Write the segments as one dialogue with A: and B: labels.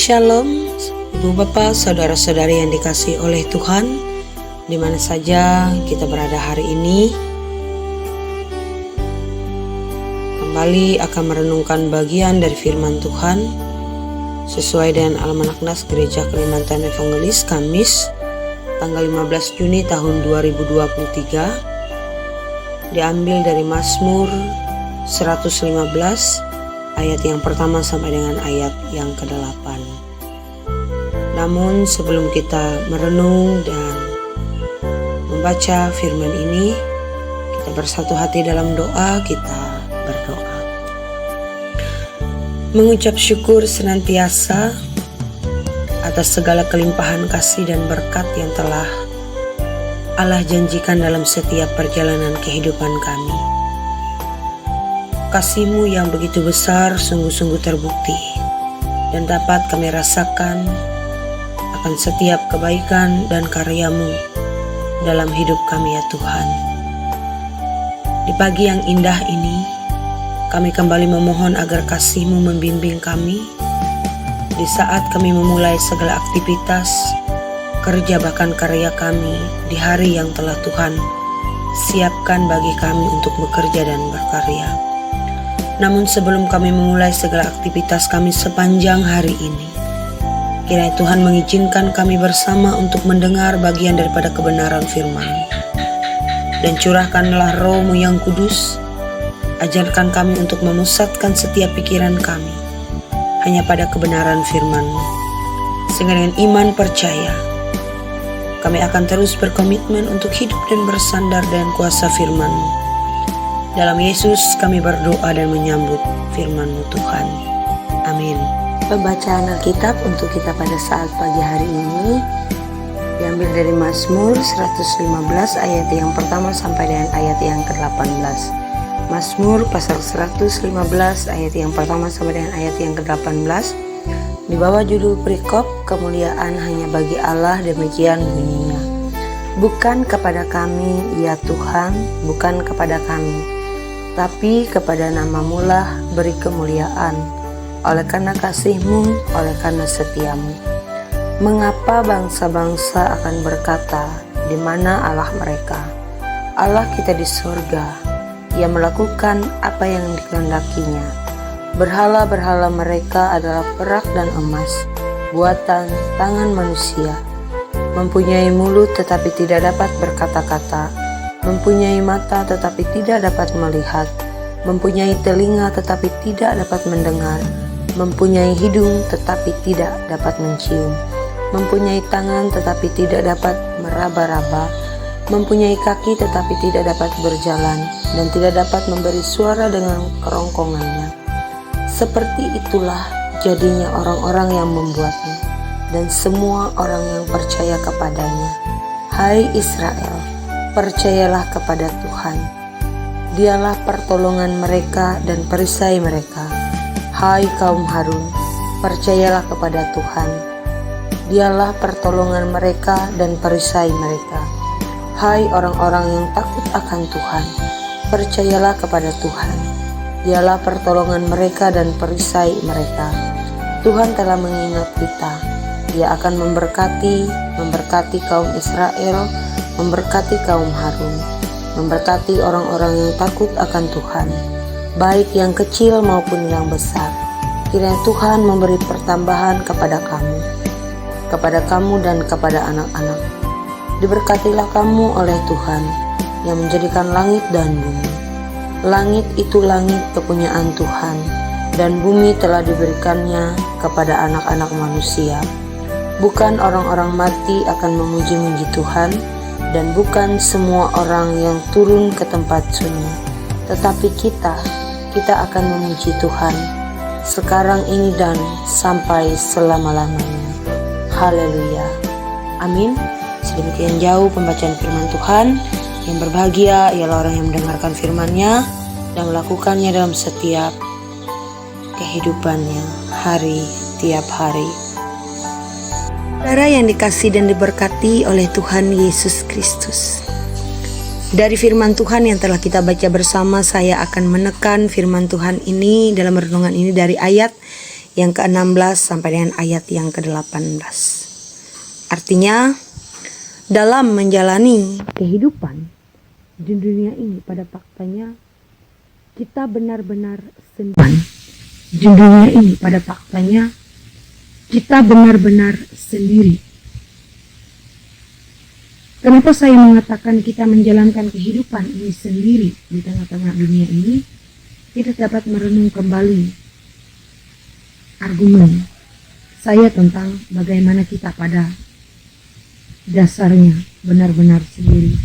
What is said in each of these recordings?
A: Shalom, Ibu Bapak, saudara-saudari yang dikasihi oleh Tuhan, di mana saja kita berada hari ini. Kembali akan merenungkan bagian dari firman Tuhan sesuai dengan Almanak Nas Gereja Kalimantan Evangelis Kamis tanggal 15 Juni tahun 2023, diambil dari Mazmur 115 ayat yang pertama sampai dengan ayat yang ke-8. Namun sebelum kita merenung dan membaca firman ini, kita bersatu hati dalam doa. Kita berdoa. Mengucap syukur senantiasa atas segala kelimpahan kasih dan berkat yang telah Allah janjikan dalam setiap perjalanan kehidupan kami. Kasih-Mu yang begitu besar sungguh-sungguh terbukti dan dapat kami rasakan akan setiap kebaikan dan karya-Mu dalam hidup kami ya Tuhan. Di pagi yang indah ini, kami kembali memohon agar kasih-Mu membimbing kami di saat kami memulai segala aktivitas, kerja bahkan karya kami di hari yang telah Tuhan siapkan bagi kami untuk bekerja dan berkarya. Namun sebelum kami memulai segala aktivitas kami sepanjang hari ini, kiranya Tuhan mengizinkan kami bersama untuk mendengar bagian daripada kebenaran firman. Dan curahkanlah Roh-Mu yang kudus, ajarkan kami untuk memusatkan setiap pikiran kami hanya pada kebenaran firman-Mu. Sehingga dengan iman percaya, kami akan terus berkomitmen untuk hidup dan bersandar dengan kuasa firman-Mu. Dalam Yesus kami berdoa dan menyambut firman-Mu Tuhan. Amin. Pembacaan Alkitab untuk kita pada saat pagi hari ini diambil dari Mazmur 115 ayat yang pertama sampai dengan ayat yang ke-18. Mazmur pasal 115 ayat yang pertama sampai dengan ayat yang ke-18 di bawah judul perikop kemuliaan hanya bagi Allah, demikian bunyinya. Bukan kepada kami ya Tuhan, bukan kepada kami, tapi kepada nama-Mu lah beri kemuliaan, oleh karena kasih-Mu, oleh karena setia-Mu. Mengapa bangsa-bangsa akan berkata, di mana Allah mereka? Allah kita di surga, Ia melakukan apa yang dikehendakinya. Berhala-berhala mereka adalah perak dan emas, buatan tangan manusia. Mempunyai mulut tetapi tidak dapat berkata-kata, mempunyai mata tetapi tidak dapat melihat, mempunyai telinga tetapi tidak dapat mendengar, mempunyai hidung tetapi tidak dapat mencium, mempunyai tangan tetapi tidak dapat meraba-raba, mempunyai kaki tetapi tidak dapat berjalan, dan tidak dapat memberi suara dengan kerongkongannya. Seperti itulah jadinya orang-orang yang membuatnya, dan semua orang yang percaya kepadanya. Hai Israel, percayalah kepada Tuhan. Dialah pertolongan mereka dan perisai mereka. Hai kaum Harun, percayalah kepada Tuhan. Dialah pertolongan mereka dan perisai mereka. Hai orang-orang yang takut akan Tuhan, percayalah kepada Tuhan. Dialah pertolongan mereka dan perisai mereka. Tuhan telah mengingat kita. Dia akan memberkati kaum Israel, memberkati kaum Harun, memberkati orang-orang yang takut akan Tuhan, baik yang kecil maupun yang besar. Kiranya Tuhan memberi pertambahan kepada kamu dan kepada anak-anak. Diberkatilah kamu oleh Tuhan yang menjadikan langit dan bumi. Langit itu langit kepunyaan Tuhan, dan bumi telah diberikannya kepada anak-anak manusia. Bukan orang-orang mati akan memuji-muji Tuhan, dan bukan semua orang yang turun ke tempat sunyi, tetapi kita akan memuji Tuhan sekarang ini dan sampai selama-lamanya. Haleluya. Amin. Sedemikian jauh pembacaan firman Tuhan. Yang berbahagia ialah orang yang mendengarkan firman-Nya dan melakukannya dalam setiap kehidupannya tiap hari. Saudara yang dikasihi dan diberkati oleh Tuhan Yesus Kristus. Dari firman Tuhan yang telah kita baca bersama, saya akan menekan firman Tuhan ini dalam renungan ini dari ayat yang ke-16 sampai dengan ayat yang ke-18. Artinya, dalam menjalani kehidupan di dunia ini, pada faktanya kita benar-benar sendiri. Di dunia ini, pada faktanya kita benar-benar sendiri. Kenapa saya mengatakan kita menjalankan kehidupan ini sendiri di tengah-tengah dunia ini? Kita dapat merenung kembali argumen saya tentang bagaimana kita pada dasarnya benar-benar sendiri.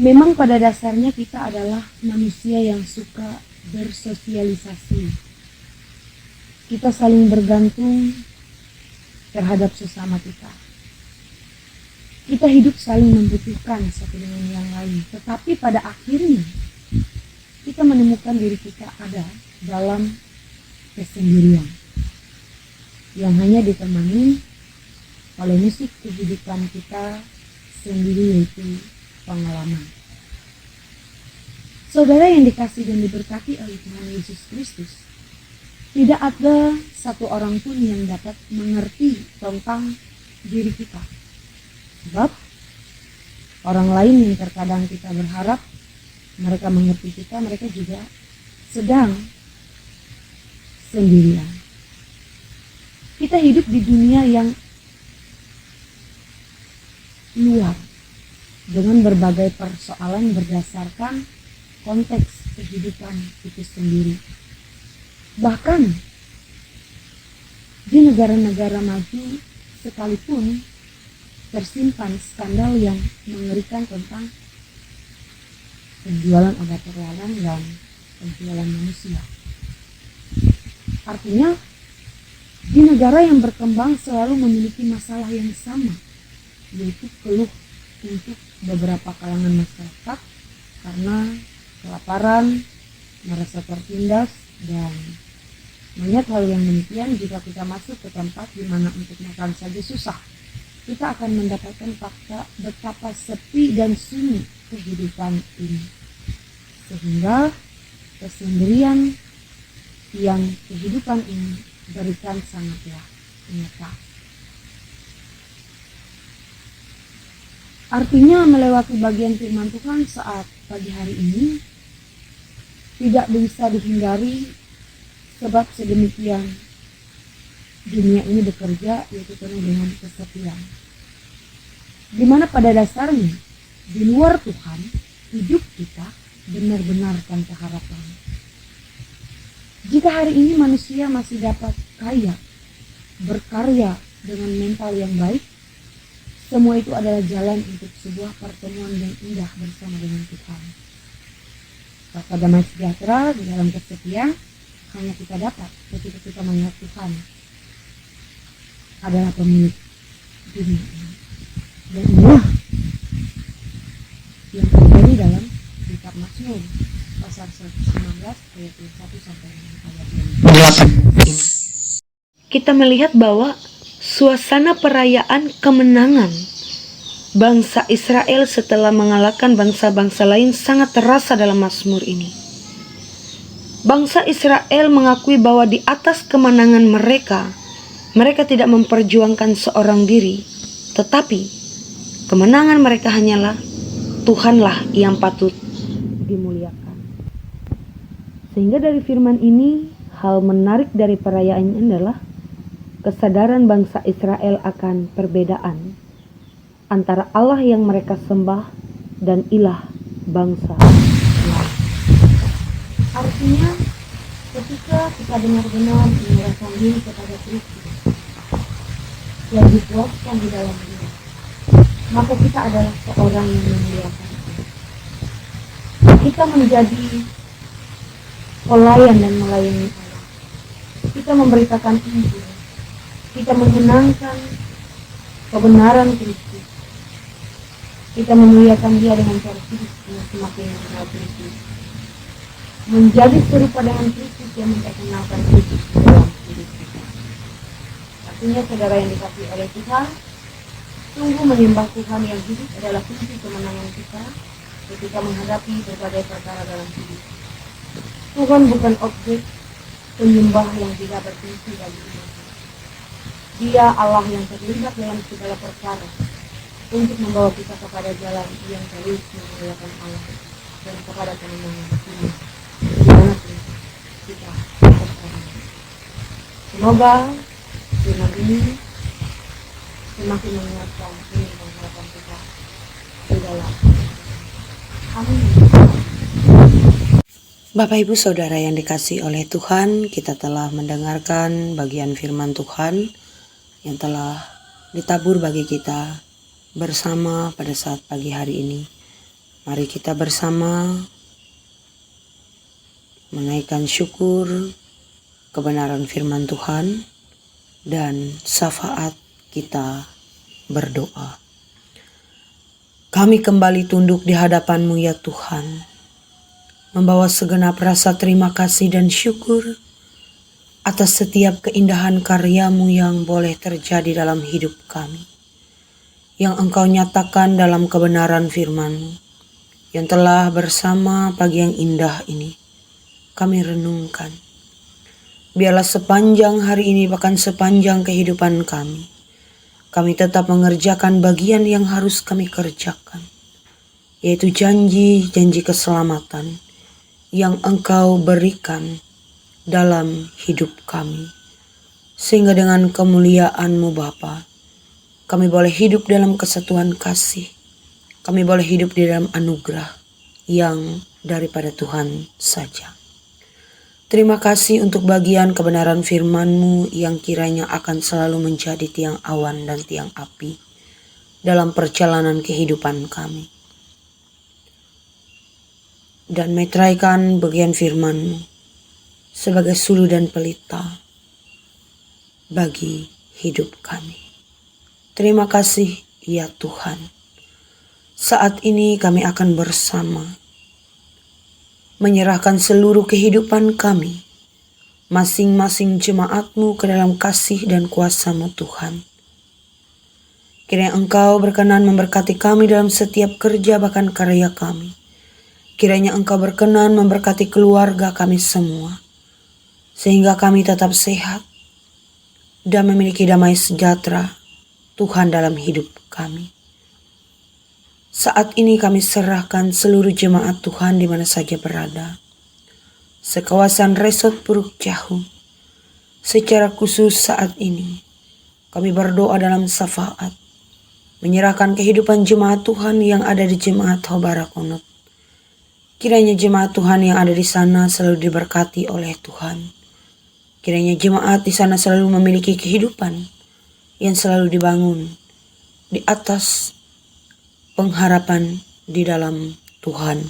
A: Memang pada dasarnya kita adalah manusia yang suka bersosialisasi. Kita saling bergantung terhadap sesama kita. Kita hidup saling membutuhkan satu dengan yang lain. Tetapi pada akhirnya kita menemukan diri kita ada dalam kesendirian yang hanya ditemani oleh musik kehidupan kita sendiri, yaitu pengalaman. Saudara yang dikasihi dan diberkati oleh Tuhan Yesus Kristus, tidak ada satu orang pun yang dapat mengerti tentang diri kita. Sebab orang lain yang terkadang kita berharap mereka mengerti kita, mereka juga sedang sendirian. Kita hidup di dunia yang luar dengan berbagai persoalan berdasarkan konteks kehidupan itu sendiri. Bahkan di negara-negara maju sekalipun tersimpan skandal yang mengerikan tentang penjualan obat terlarang dan penjualan manusia. Artinya, di negara yang berkembang selalu memiliki masalah yang sama, yaitu keluh untuk beberapa kalangan masyarakat karena kelaparan, merasa tertindas, dan banyak hal yang demikian. Jika kita masuk ke tempat di mana untuk makan saja susah, kita akan mendapatkan fakta betapa sepi dan sunyi kehidupan ini, sehingga kesendirian yang kehidupan ini berikan sangatlah nyata. Artinya melewati bagian firman Tuhan saat pagi hari ini tidak bisa dihindari, sebab sedemikian dunia ini bekerja, yaitu penuh dengan kesepian. Di mana pada dasarnya di luar Tuhan hidup kita benar-benar tanpa harapan. Jika hari ini manusia masih dapat kaya, berkarya dengan mental yang baik, semua itu adalah jalan untuk sebuah pertemuan yang indah bersama dengan Tuhan. Rasa damai sejahtera di dalam kesepian hanya kita dapat ketika kita melihat Tuhan adalah pemilik dunia ini. Dan inilah yang terjadi dalam kitab Mazmur pasal 119 ayat 1 sampai ayat 8 ini. Kita melihat bahwa suasana perayaan kemenangan bangsa Israel setelah mengalahkan bangsa-bangsa lain sangat terasa dalam Mazmur ini. Bangsa Israel mengakui bahwa di atas kemenangan mereka tidak memperjuangkan seorang diri, tetapi kemenangan mereka hanyalah Tuhanlah yang patut dimuliakan. Sehingga dari firman ini, hal menarik dari perayaan ini adalah kesadaran bangsa Israel akan perbedaan antara Allah yang mereka sembah dan ilah bangsa lain. Artinya, ketika kita benar-benar menyerahkan diri kepada Kristus yang dikuatkan di dalam diri, maka kita adalah seorang yang memuliakan. Kita menjadi pelayan dan melayani Allah. Kita memberitakan Injil. Kita menyenangkan kebenaran Kristus. Kita memuliakan Dia dengan cara hidup yang semakin mengenal Kristus. Menjadi serupa dengan Kristus yang memperkenalkan Kristus dalam hidup kita. Artinya, saudara yang dikasihi oleh Tuhan, sungguh menyembah Tuhan yang hidup adalah kunci kemenangan kita ketika menghadapi berbagai perkara dalam hidup. Tuhan bukan objek,
B: penyembah yang tidak berfungsi bagi umat. Dia Allah yang terlibat dalam segala perkara untuk membawa kita kepada jalan yang terus memuliakan Allah dan kepada kemenangan dunia dimanapun kita berada. Semoga firman ini semakin menguatkan iman dan harapan kita di dalam. Amin.
A: Bapak Ibu Saudara yang dikasihi oleh Tuhan, kita telah mendengarkan bagian firman Tuhan yang telah ditabur bagi kita bersama pada saat pagi hari ini. Mari kita bersama menaikkan syukur kebenaran firman Tuhan dan syafaat kita berdoa. Kami kembali tunduk di hadapan-Mu ya Tuhan, membawa segenap rasa terima kasih dan syukur atas setiap keindahan karya-Mu yang boleh terjadi dalam hidup kami, yang Engkau nyatakan dalam kebenaran firman-Mu, yang telah bersama pagi yang indah ini kami renungkan. Biarlah sepanjang hari ini, bahkan sepanjang kehidupan kami tetap mengerjakan bagian yang harus kami kerjakan, yaitu janji-janji keselamatan yang Engkau berikan dalam hidup kami. Sehingga dengan kemuliaan-Mu Bapa, kami boleh hidup dalam kesatuan kasih. Kami boleh hidup di dalam anugerah yang daripada Tuhan saja. Terima kasih untuk bagian kebenaran firman-Mu yang kiranya akan selalu menjadi tiang awan dan tiang api dalam perjalanan kehidupan kami. Dan meteraikan bagian firman-Mu sebagai sulu dan pelita bagi hidup kami. Terima kasih ya Tuhan. Saat ini kami akan bersama menyerahkan seluruh kehidupan kami, masing-masing jemaat-Mu ke dalam kasih dan kuasa-Mu Tuhan. Kiranya Engkau berkenan memberkati kami dalam setiap kerja bahkan karya kami. Kiranya Engkau berkenan memberkati keluarga kami semua, sehingga kami tetap sehat dan memiliki damai sejahtera Tuhan dalam hidup kami. Saat ini kami serahkan seluruh jemaat Tuhan di mana saja berada, sekawasan Resort Puruk Jahu. Secara khusus saat ini kami berdoa dalam syafaat, menyerahkan kehidupan jemaat Tuhan yang ada di jemaat Hobarakonot. Kiranya jemaat Tuhan yang ada di sana selalu diberkati oleh Tuhan. Kiranya jemaat di sana selalu memiliki kehidupan yang selalu dibangun di atas pengharapan di dalam Tuhan.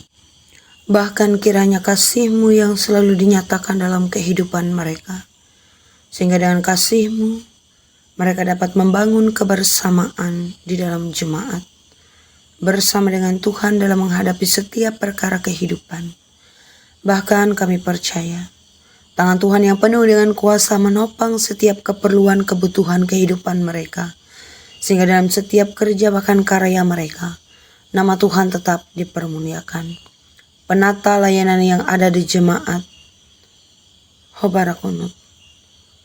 A: Bahkan kiranya kasih-Mu yang selalu dinyatakan dalam kehidupan mereka, sehingga dengan kasih-Mu mereka dapat membangun kebersamaan di dalam jemaat, bersama dengan Tuhan dalam menghadapi setiap perkara kehidupan. Bahkan kami percaya tangan Tuhan yang penuh dengan kuasa menopang setiap keperluan kebutuhan kehidupan mereka, sehingga dalam setiap kerja bahkan karya mereka, nama Tuhan tetap dipermuliakan. Penata layanan yang ada di jemaat Hobarakonot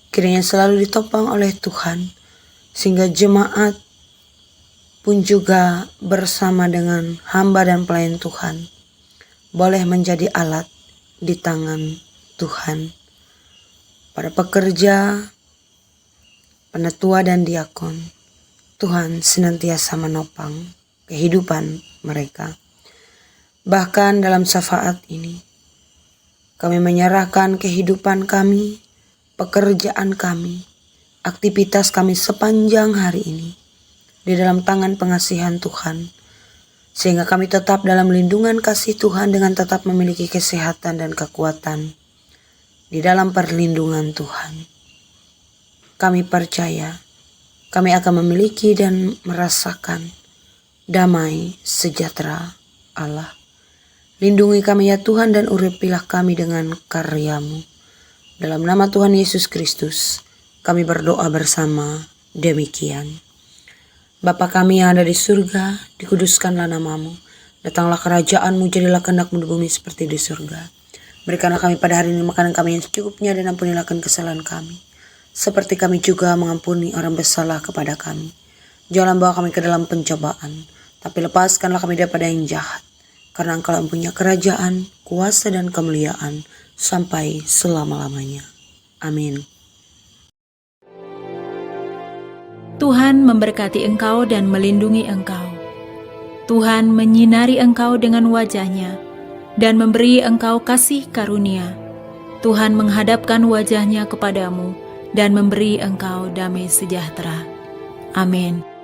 A: kiranya selalu ditopang oleh Tuhan, sehingga jemaat pun juga bersama dengan hamba dan pelayan Tuhan boleh menjadi alat di tangan Tuhan. Para pekerja, penatua dan diakon, Tuhan senantiasa menopang kehidupan mereka. Bahkan dalam syafaat ini, kami menyerahkan kehidupan kami, pekerjaan kami, aktivitas kami sepanjang hari ini di dalam tangan pengasihan Tuhan, sehingga kami tetap dalam lindungan kasih Tuhan dengan tetap memiliki kesehatan dan kekuatan di dalam perlindungan Tuhan. Kami percaya kami akan memiliki dan merasakan damai sejahtera Allah. Lindungi kami ya Tuhan dan urapilah kami dengan karya-Mu. Dalam nama Tuhan Yesus Kristus kami berdoa bersama demikian. Bapa kami yang ada di surga, dikuduskanlah nama-Mu. Datanglah kerajaan-Mu, jadilah kehendak-Mu di bumi seperti di surga. Berikanlah kami pada hari ini makanan kami yang secukupnya, dan ampunilah kesalahan kami, seperti kami juga mengampuni orang bersalah kepada kami. Jangan bawa kami ke dalam pencobaan, tapi lepaskanlah kami daripada yang jahat. Karena Engkau yang punya kerajaan, kuasa, dan kemuliaan sampai selama-lamanya. Amin.
C: Tuhan memberkati engkau dan melindungi engkau. Tuhan menyinari engkau dengan wajah-Nya dan memberi engkau kasih karunia. Tuhan menghadapkan wajah-Nya kepadamu dan memberi engkau damai sejahtera. Amin.